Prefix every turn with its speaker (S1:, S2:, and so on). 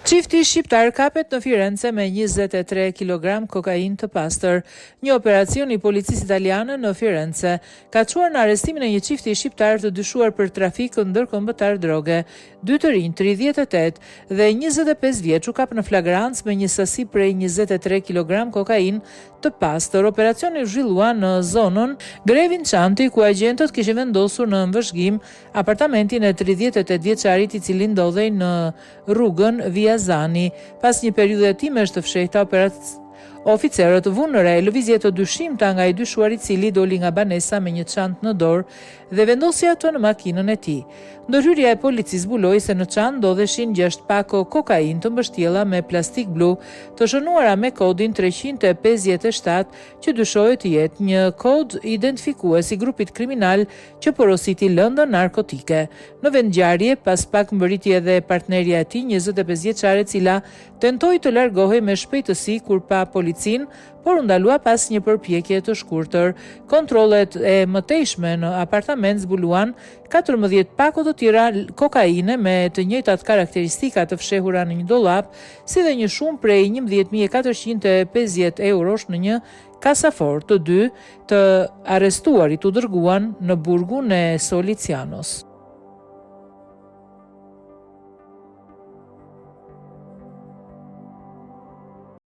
S1: Çifti shqiptar kapet në Firenze me 23 kg kokainë të pastër. Një operacion i policisë italiane në Firenze ka çuar në arrestimin e një çifti shqiptar të dyshuar për trafik ndërkombëtar droge. Dy të rinj, 38 dhe 25 vjeç, u kap në flagrancë me një sasi prej 23 kg kokainë të pastër. Operacioni u zhvillua në zonën Grevinçanti, ku agjentët kishin vendosur në mbëshgim apartamentin e 38 vjeçarit, i cili ndodhej në rrugën Viazani. Pas një periudhe hetimesh të fshehta, oficerët vunë në re lëvizje të dyshimta nga i dyshuar, i cili doli nga banesa me një çantë në dorë dhe vendosi ato në makinën e tij. Ndërhyrja e policisë zbuloi se në çantë ndodheshin 6 pako kokainë të mbështjella me plastik blu, të shënuara me kodin 357, që dyshohet të jetë një kod identifikues i grupit kriminal që porositi lëndën narkotike. Në vendngjarje, pas pak mbërriti edhe partnerja e tij, 25 vjeçare, e cila tentoi të largohej me shpejtësi kur pa policin, por u ndalua pas një përpjekje të shkurtër. Kontrollet e mëtejshme në apartament zbuluan 14 pako të tjera kokaine me të njëjtat karakteristika të fshehura në një dollap, si dhe një shumë prej 11.450 eurosh në një kasafor. Të dy të arrestuarit u dërguan në burgun e Solicianos.